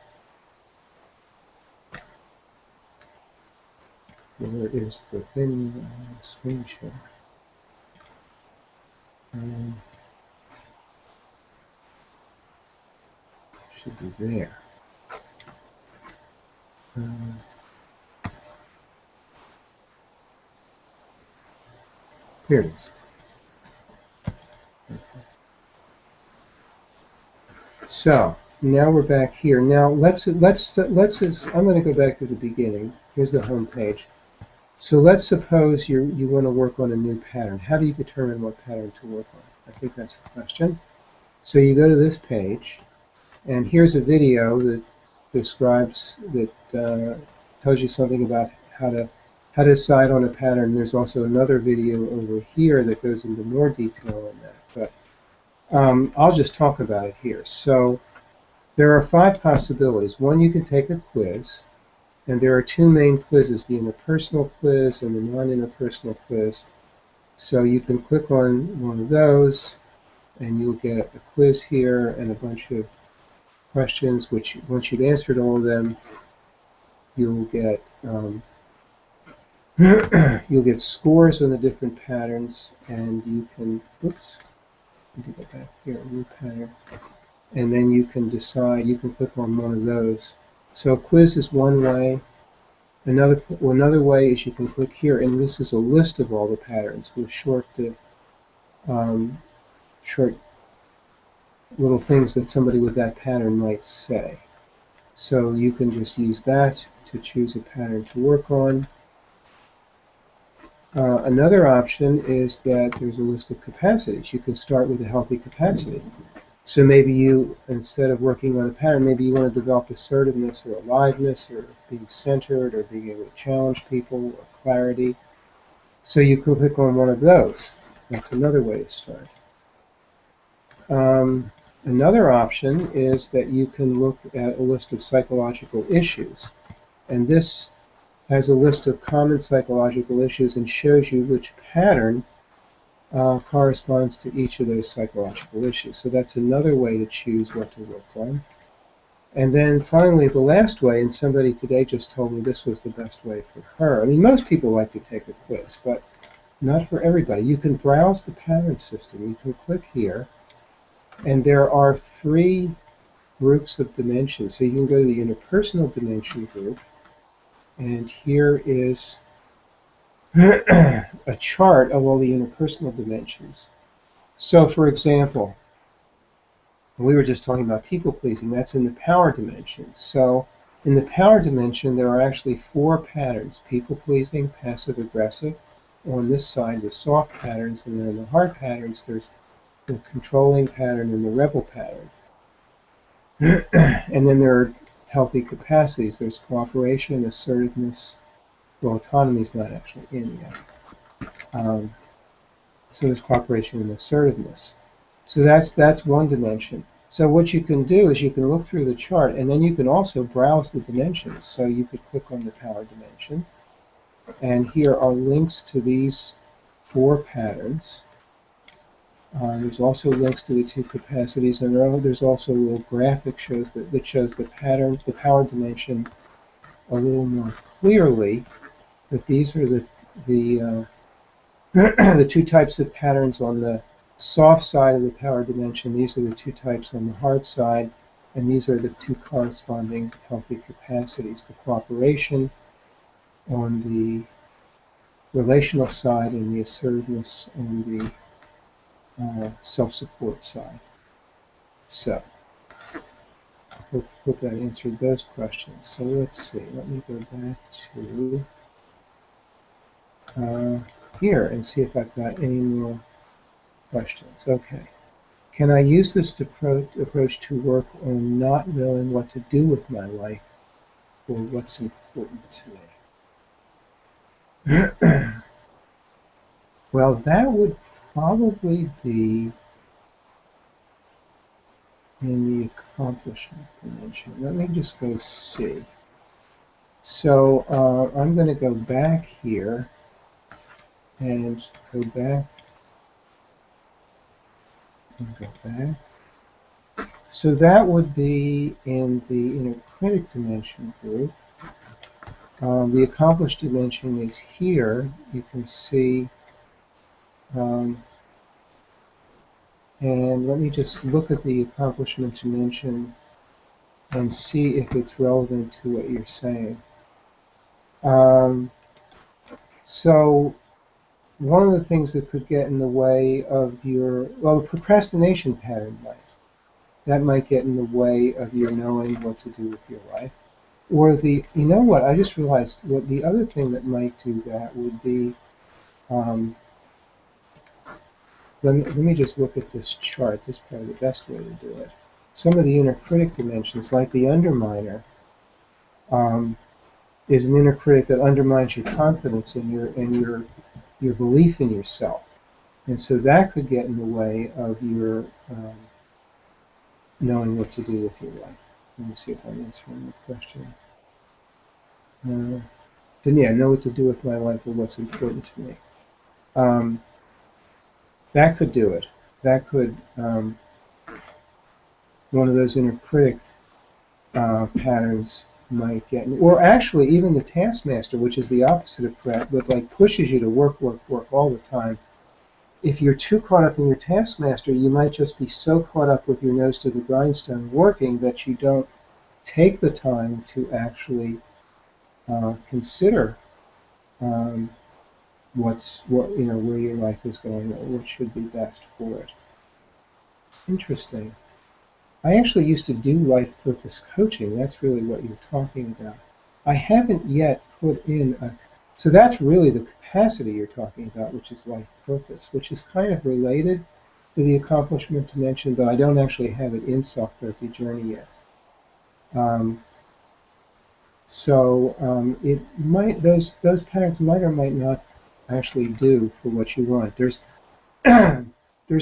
is the thing? Screen share. Should be there. Here it is. Okay. So now we're back here. Now I'm going to go back to the beginning. Here's the home page. So let's suppose you want to work on a new pattern. How do you determine what pattern to work on? I think that's the question. So you go to this page, and here's a video that describes, that tells you something about how to decide on a pattern. There's also another video over here that goes into more detail on that. But I'll just talk about it here. So there are 5 possibilities. One, you can take a quiz. And there are 2 main quizzes, the interpersonal quiz and the non-interpersonal quiz. So you can click on one of those, and you'll get a quiz here and a bunch of questions, which once you've answered all of them, you'll get you'll get scores on the different patterns, and you can, oops, let me go back here, new pattern, and then you can decide, you can click on one of those. So a quiz is one way. Another way is you can click here, and this is a list of all the patterns with short little things that somebody with that pattern might say. So you can just use that to choose a pattern to work on. Another option is that there's a list of capacities. You can start with a healthy capacity. So maybe you, instead of working on a pattern, maybe you want to develop assertiveness or aliveness or being centered or being able to challenge people or clarity. So you can click on one of those. That's another way to start. Another option is that you can look at a list of psychological issues. And this has a list of common psychological issues and shows you which pattern corresponds to each of those psychological issues. So that's another way to choose what to work on. And then finally, the last way, and somebody today just told me this was the best way for her. I mean, most people like to take a quiz, but not for everybody. You can browse the pattern system. You can click here, and there are 3 groups of dimensions. So you can go to the interpersonal dimension group, and here is a chart of all the interpersonal dimensions. So for example, we were just talking about people pleasing. That's in the power dimension. So in the power dimension, there are actually 4 patterns: people pleasing, passive aggressive. On this side, the soft patterns, and then in the hard patterns, there's the controlling pattern and the rebel pattern. And then there are healthy capacities. There's cooperation, assertiveness. Well, autonomy is not actually in yet. So there's cooperation and assertiveness. So that's one dimension. So what you can do is you can look through the chart, and then you can also browse the dimensions. So you could click on the power dimension, and here are links to these 4 patterns. There's also links to the 2 capacities, and there's also a little graphic that shows the pattern, the power dimension, a little more clearly. But these are the the 2 types of patterns on the soft side of the power dimension. These are the 2 types on the hard side, and these are the 2 corresponding healthy capacities: the cooperation on the relational side and the assertiveness on the self-support side. So, hope that answered those questions. So let's see. Let me go back to here and see if I've got any more questions. Okay. Can I use this approach to work on not knowing what to do with my life or what's important to me? Well, that would probably be in the accomplishment dimension. Let me just go see. So I'm going to go back here and go back and go back. So that would be in the inner critic dimension group. The accomplished dimension is here. You can see, and let me just look at the accomplishment dimension and see if it's relevant to what you're saying. So one of the things that could get in the way of your, well, the procrastination pattern might. That might get in the way of your knowing what to do with your life. Or you know what, I just realized what the other thing that might do that would be, let me just look at this chart. This is probably the best way to do it. Some of the inner critic dimensions, like the underminer, is an inner critic that undermines your confidence and your belief in yourself. And so that could get in the way of your knowing what to do with your life. Let me see if I'm answering the question. Then yeah, know what to do with my life or what's important to me. That could do it. That could, one of those inner critic patterns might get, or actually even the taskmaster, which is the opposite of prep, but like pushes you to work all the time. If you're too caught up in your taskmaster, you might just be so caught up with your nose to the grindstone working that you don't take the time to actually consider where your life is going, or what should be best for it. Interesting. I actually used to do life purpose coaching. That's really what you're talking about. I haven't yet put in so that's really the capacity you're talking about, which is life purpose, which is kind of related to the accomplishment dimension, but I don't actually have it in self-therapy journey yet. It might, those patterns might or might not actually do for what you want. There's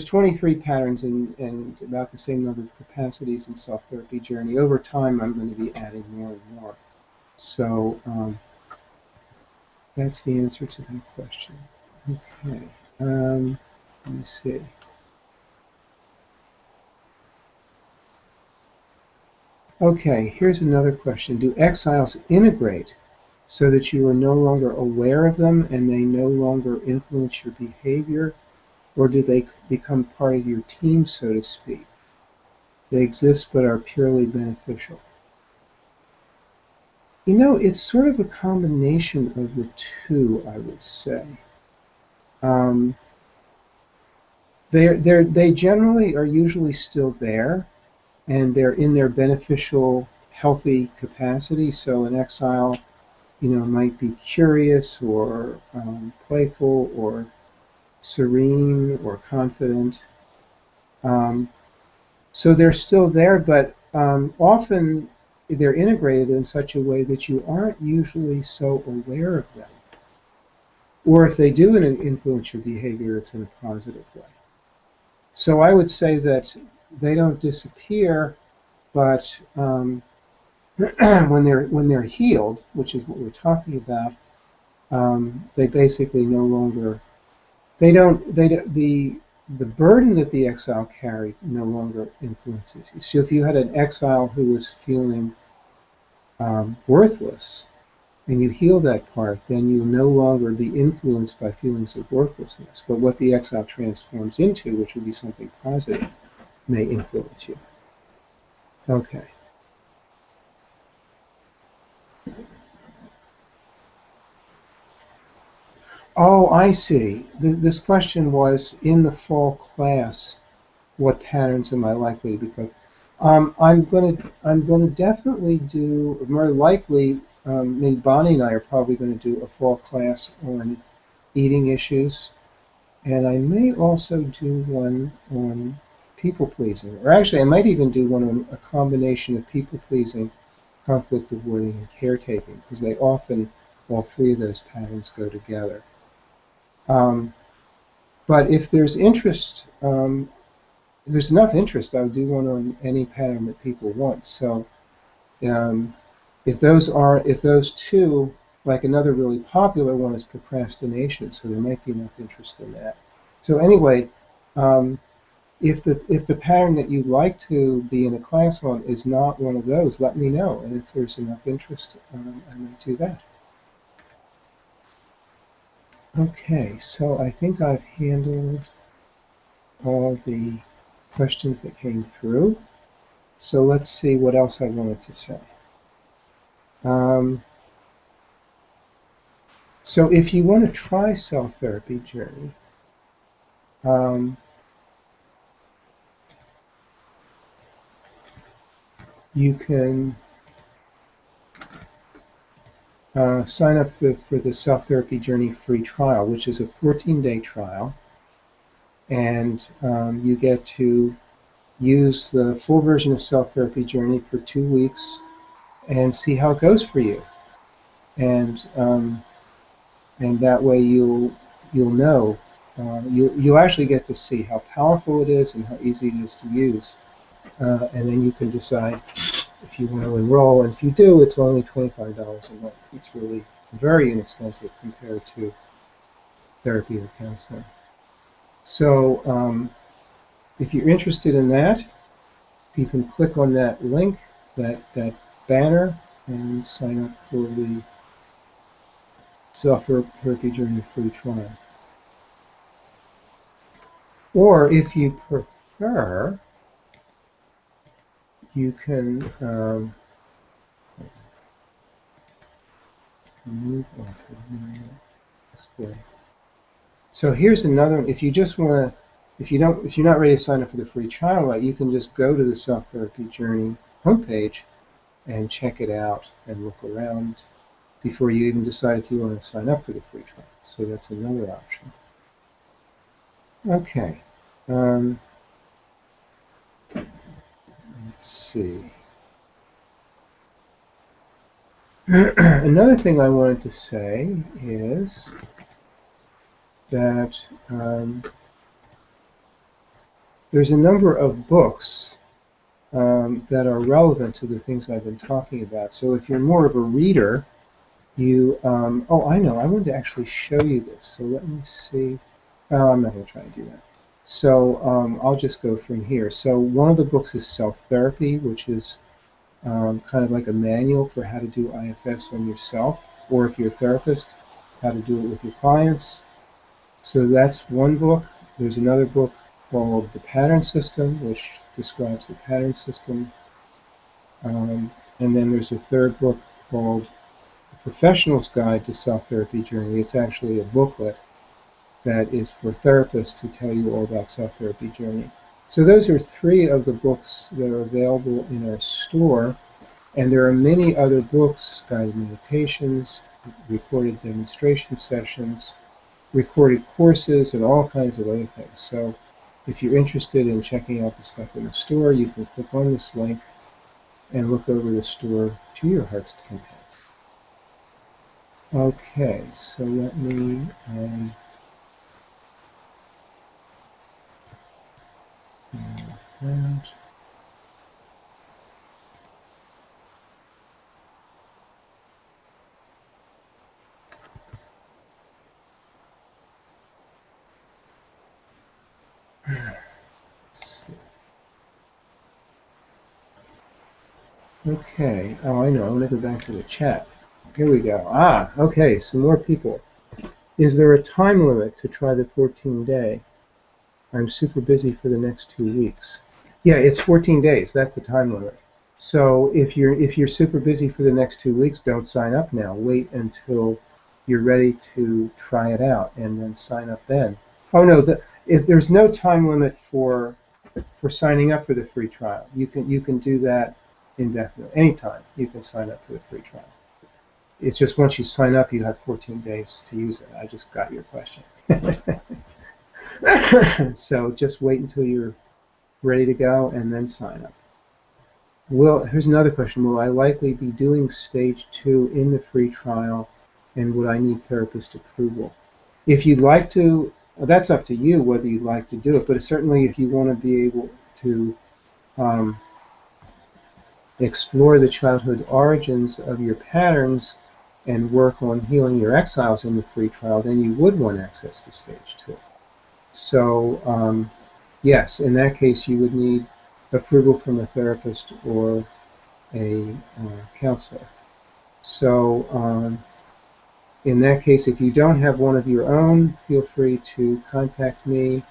23 patterns and about the same number of capacities in self-therapy journey. Over time, I'm going to be adding more and more. So that's the answer to that question. Okay. Let me see. Okay, here's another question. Do exiles integrate so that you are no longer aware of them and they no longer influence your behavior, or do they become part of your team, so to speak? They exist but are purely beneficial. You know, it's sort of a combination of the two, I would say. Um, they generally are usually still there, and they're in their beneficial, healthy capacity. So an exile, might be curious or playful or serene or confident. Um, so they're still there, but often they're integrated in such a way that you aren't usually so aware of them. Or if they do influence your behavior, it's in a positive way. So I would say that they don't disappear, but when they're healed, which is what we're talking about, they basically no longer the burden that the exile carried no longer influences you. So if you had an exile who was feeling worthless, and you heal that part, then you'll no longer be influenced by feelings of worthlessness. But what the exile transforms into, which will be something positive, may influence you. Okay. Oh, I see. This question was, in the fall class, what patterns am I likely to become? I'm gonna definitely do, more likely, maybe Bonnie and I are probably going to do a fall class on eating issues, and I may also do one on people pleasing, or actually I might even do one on a combination of people pleasing, conflict avoiding, and caretaking, because they often, all three of those patterns go together. Um, but if there's interest, if there's enough interest, I would do one on any pattern that people want. So um, if those two, like another really popular one is procrastination, so there might be enough interest in that. So anyway, um, if the pattern that you'd like to be in a class on is not one of those, let me know, and if there's enough interest, I may do that. Okay, so I think I've handled all the questions that came through. So let's see what else I wanted to say. Um, so if you want to try self-therapy journey, um, you can sign up for the self-therapy journey free trial, which is a 14-day trial, and you get to use the full version of self-therapy journey for 2 weeks and see how it goes for you. And that way you'll know, you'll actually get to see how powerful it is and how easy it is to use, and then you can decide if you want to enroll. And if you do, it's only $25 a month. It's really very inexpensive compared to therapy or counseling. So if you're interested in that, you can click on that link, that banner, and sign up for the self-therapy journey free trial. Or if you prefer, you can move off of my display. So here's another one. If you just want to, if you're not ready to sign up for the free trial, right, you can just go to the self-therapy journey homepage and check it out and look around before you even decide if you want to sign up for the free trial. So that's another option. Okay. Let's see. Another thing I wanted to say is that there's a number of books that are relevant to the things I've been talking about. So if you're more of a reader, oh, I know, I wanted to actually show you this. So let me see. Oh, I'm not going to try to do that. So I'll just go from here. So one of the books is Self-Therapy, which is kind of like a manual for how to do IFS on yourself, or if you're a therapist, how to do it with your clients. So that's one book. There's another book called The Pattern System, which describes the pattern system. And then there's a third book called The Professional's Guide to Self-Therapy Journey. It's actually a booklet that is for therapists to tell you all about self-therapy journey. So those are three of the books that are available in our store. And there are many other books, guided meditations, recorded demonstration sessions, recorded courses, and all kinds of other things. So if you're interested in checking out the stuff in the store, you can click on this link and look over the store to your heart's content. Okay, so let me that. Okay, oh, I know, I'm going to go back to the chat. Here we go. Ah, okay, some more people. Is there a time limit to try the 14-day? I'm super busy for the next 2 weeks. Yeah, it's 14 days. That's the time limit. So if you're super busy for the next 2 weeks, don't sign up now. Wait until you're ready to try it out, and then sign up then. Oh no, if there's no time limit for signing up for the free trial. You can do that indefinitely. Anytime you can sign up for the free trial. It's just once you sign up, you have 14 days to use it. I just got your question. So just wait until you're ready to go and then sign up. Here's another question. Will I likely be doing stage 2 in the free trial, and would I need therapist approval? If you'd like to, that's up to you whether you'd like to do it, but certainly if you want to be able to explore the childhood origins of your patterns and work on healing your exiles in the free trial, then you would want access to stage 2. So yes, in that case you would need approval from a therapist or a counselor. So in that case, if you don't have one of your own, feel free to contact me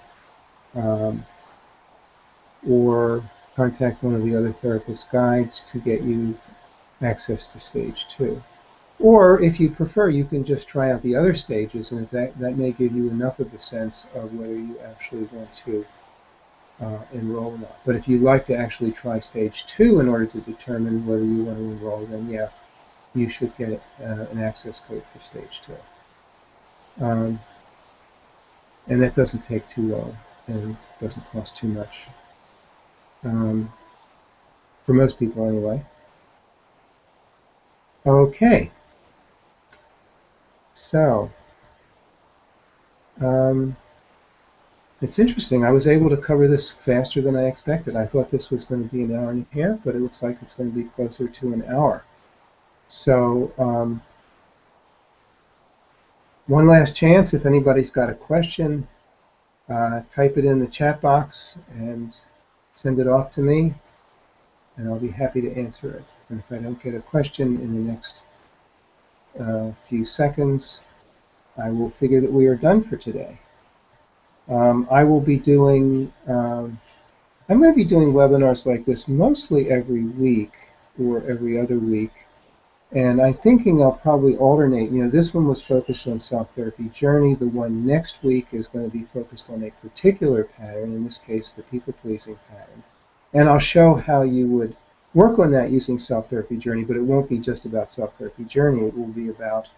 or contact one of the other therapist guides to get you access to stage 2. Or if you prefer, you can just try out the other stages, and that may give you enough of a sense of whether you actually want to enroll or not. But if you'd like to actually try stage 2 in order to determine whether you want to enroll, then yeah, you should get an access code for stage 2. And that doesn't take too long and doesn't cost too much. For most people anyway. Okay. So, it's interesting. I was able to cover this faster than I expected. I thought this was going to be an hour and a half, but it looks like it's going to be closer to an hour. So, one last chance. If anybody's got a question, type it in the chat box and send it off to me, and I'll be happy to answer it. And if I don't get a question in the next few seconds, I will figure that we are done for today. I will be doing, I'm going to be doing webinars like this mostly every week or every other week. And I'm thinking I'll probably alternate. You know, this one was focused on self-therapy journey. The one next week is going to be focused on a particular pattern, in this case, the people-pleasing pattern. And I'll show how you would work on that using self-therapy journey, but it won't be just about self-therapy journey. It will be about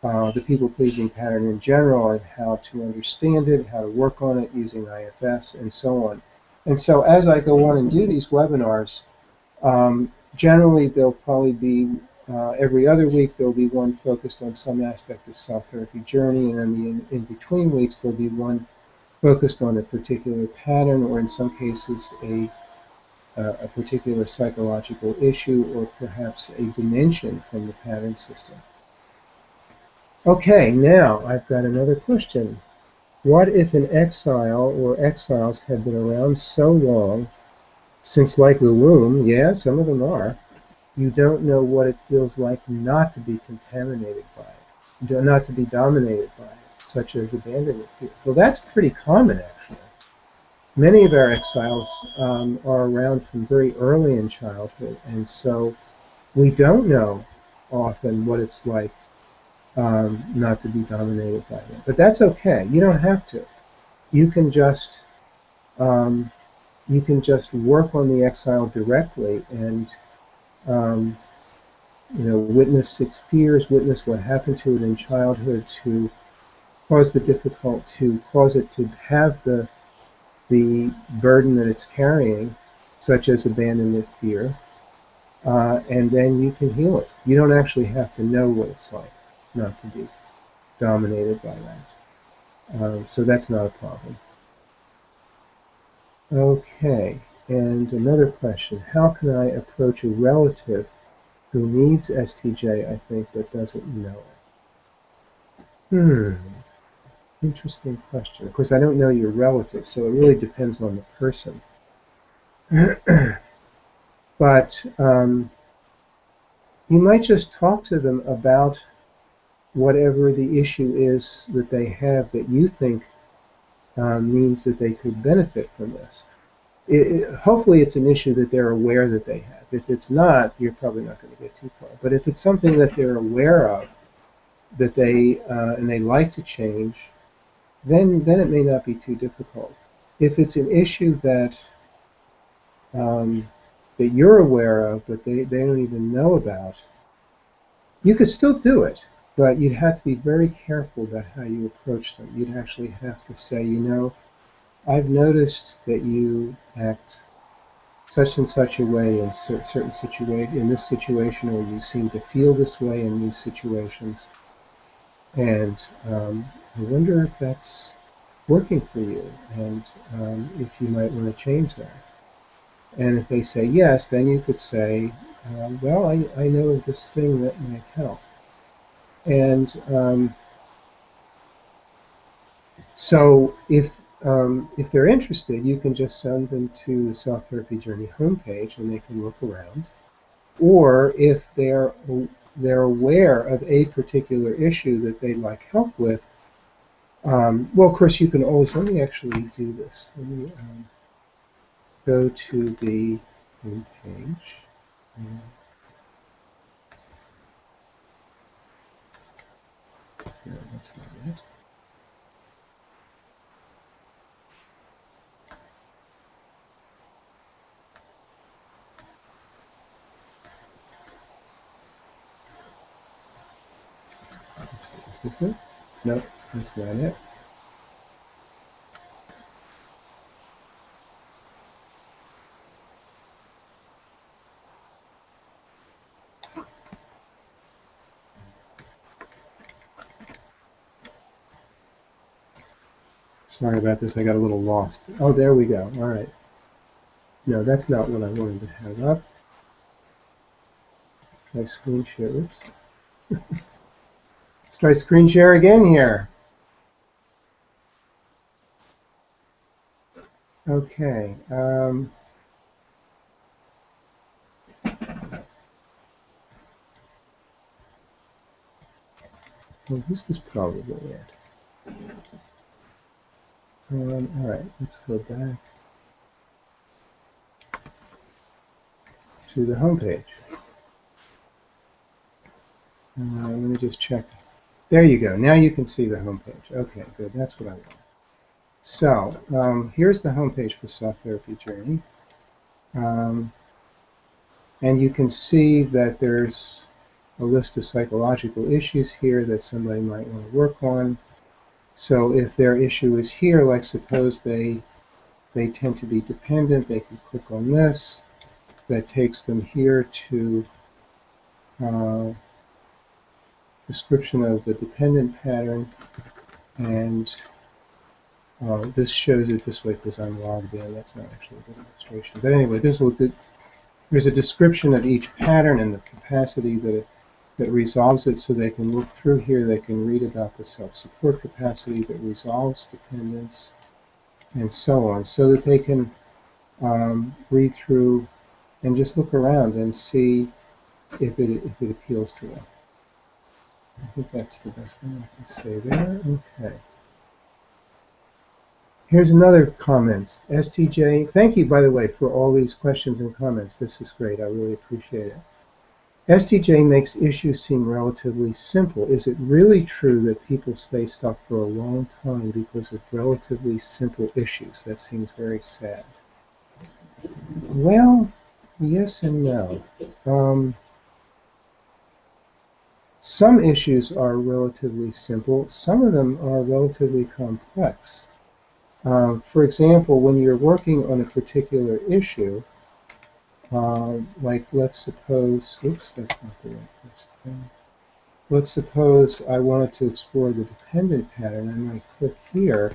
the people-pleasing pattern in general and how to understand it, how to work on it using IFS, and so on. And so as I go on and do these webinars, generally they'll probably be every other week there'll be one focused on some aspect of self-therapy journey, and then in between weeks there'll be one focused on a particular pattern, or in some cases a particular psychological issue, or perhaps a dimension from the pattern system. Okay, now I've got another question. What if an exile or exiles have been around so long, since like the womb, yeah, some of them are, You don't know what it feels like not to be contaminated by it, not to be dominated by it, such as abandonment fear. Well, that's pretty common, actually. Many of our exiles are around from very early in childhood, and so we don't know often what it's like not to be dominated by them. But that's okay. You don't have to. You can just um, you can just work on the exile directly and um, witness its fears, witness what happened to it in childhood to cause it to have the burden that it's carrying, such as abandonment fear, and then you can heal it. You don't actually have to know what it's like not to be dominated by that. So that's not a problem. Okay, and another question. How can I approach a relative who needs STJ, I think, but doesn't know it? Interesting question. Of course, I don't know your relative, so it really depends on the person. But you might just talk to them about whatever the issue is that they have that you think means that they could benefit from this. Hopefully it's an issue that they're aware that they have. If it's not, you're probably not going to get too far. But if it's something that they're aware of, that and they like to change, then it may not be too difficult. If it's an issue that that you're aware of, but they don't even know about, you could still do it, but you'd have to be very careful about how you approach them. You'd actually have to say, I've noticed that you act such and such a way in in this situation, or you seem to feel this way in these situations, and I wonder if that's working for you, and if you might want to change that. And if they say yes, then you could say, well, I know of this thing that might help. And so if they're interested, you can just send them to the Self Therapy Journey homepage and they can look around. Or if they're aware of a particular issue that they'd like help with, well, of course, you can always, let me actually do this. Let me go to the homepage. No, that's not it. Let's see, is this it? Nope, that's not it. Sorry about this, I got a little lost. Oh, there we go. All right. No, that's not what I wanted to have up. Try screen share. Oops. Let's try screen share again here. Okay. Well, this is probably it. All right, let's go back to the home page. Let me just check. There you go. Now you can see the home page. Okay, good. That's what I want. So here's the home page for Self Therapy Journey. And you can see that there's a list of psychological issues here that somebody might want to work on. So if their issue is here, like suppose they tend to be dependent, they can click on this. That takes them here to description of the dependent pattern, and this shows it this way because I'm logged in. That's not actually a good illustration. But anyway, there's a description of each pattern and the capacity that resolves it, so they can look through here, they can read about the self-support capacity that resolves dependence, and so on, so that they can read through and just look around and see if it appeals to them. I think that's the best thing I can say there. Okay. Here's another comment. STJ, thank you, by the way, for all these questions and comments. This is great. I really appreciate it. STJ makes issues seem relatively simple. Is it really true that people stay stuck for a long time because of relatively simple issues? That seems very sad. Well, yes and no. Some issues are relatively simple. Some of them are relatively complex. For example, when you're working on a particular issue, like let's suppose, oops, that's not the right first thing. Let's suppose I wanted to explore the dependent pattern. I might click here,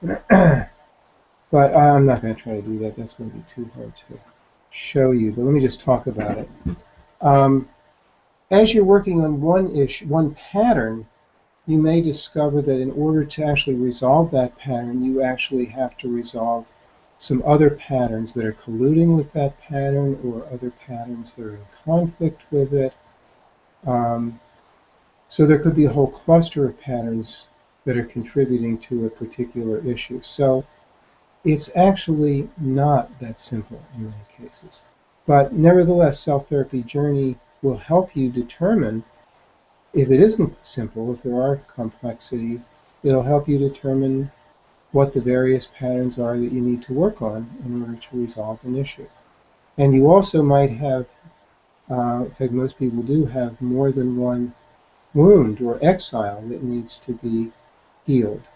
but I'm not going to try to do that. That's going to be too hard to show you, but let me just talk about it. As you're working on one pattern, you may discover that in order to actually resolve that pattern, you actually have to resolve some other patterns that are colluding with that pattern or other patterns that are in conflict with it. So there could be a whole cluster of patterns that are contributing to a particular issue. So it's actually not that simple in many cases. But nevertheless, Self-Therapy Journey will help you determine if it isn't simple, if there are complexity. It'll help you determine what the various patterns are that you need to work on in order to resolve an issue. And you also might have, in fact most people do have more than one wound or exile that needs to be healed.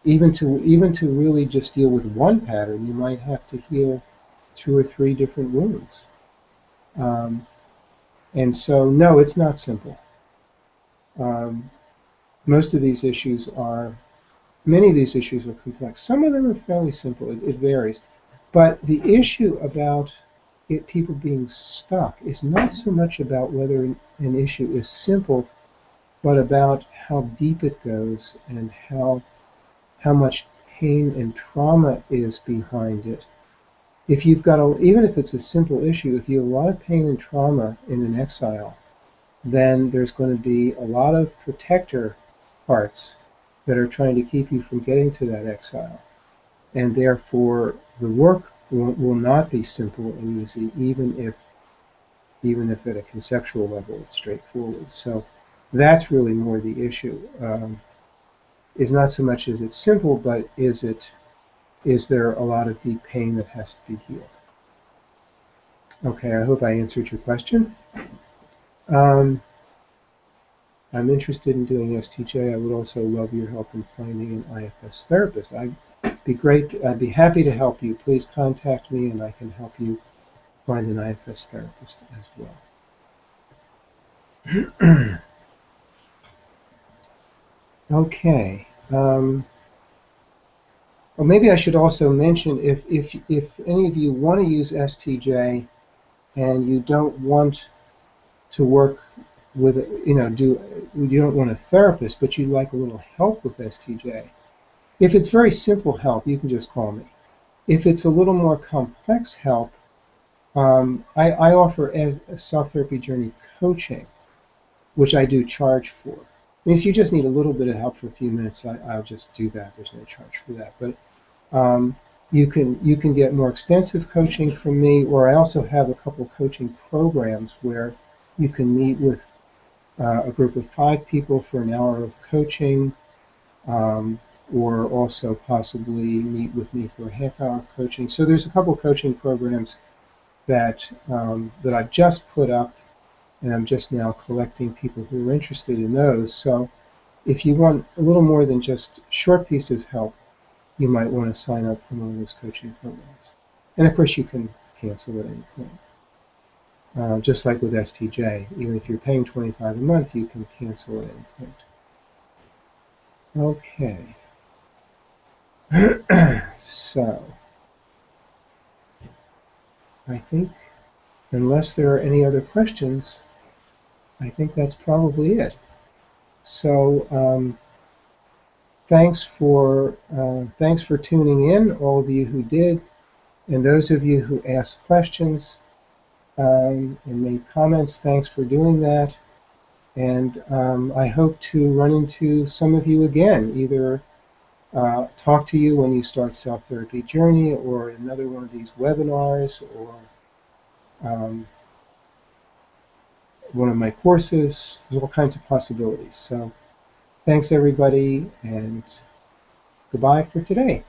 Even to really just deal with one pattern, you might have to heal 2 or 3 different wounds. And so, no, it's not simple. Most of these issues are, many of these issues are complex. Some of them are fairly simple. It varies. But the issue about people being stuck is not so much about whether an issue is simple, but about how deep it goes and how much pain and trauma is behind it. If you've got even if it's a simple issue, if you have a lot of pain and trauma in an exile, then there's going to be a lot of protector parts that are trying to keep you from getting to that exile. And therefore, the work will not be simple and easy, even if at a conceptual level it's straightforward. So that's really more the issue. Is not so much as it's simple, but is there a lot of deep pain that has to be healed? Okay, I hope I answered your question. I'm interested in doing STJ. I would also love your help in finding an IFS therapist. I'd be happy to help you. Please contact me and I can help you find an IFS therapist as well. Okay. Well, maybe I should also mention if any of you want to use STJ and you don't want to work with, you don't want a therapist, but you'd like a little help with STJ. If it's very simple help, you can just call me. If it's a little more complex help, I offer a Self-Therapy Journey coaching, which I do charge for. I mean, if you just need a little bit of help for a few minutes, I'll just do that. There's no charge for that. But you can get more extensive coaching from me, or I also have a couple coaching programs where you can meet with a group of 5 people for an hour of coaching, or also possibly meet with me for a half-hour of coaching. So there's a couple coaching programs that I've just put up, and I'm just now collecting people who are interested in those. So if you want a little more than just short pieces of help, you might want to sign up for one of those coaching programs. And of course you can cancel at any point. Just like with STJ, even if you're paying $25 a month, you can cancel at any point. Okay. So, I think, unless there are any other questions, I think that's probably it. So, thanks for tuning in, all of you who did, and those of you who asked questions. and made comments. Thanks for doing that. And I hope to run into some of you again, either talk to you when you start Self-Therapy Journey or another one of these webinars or um, one of my courses. There's all kinds of possibilities. So thanks everybody, and goodbye for today.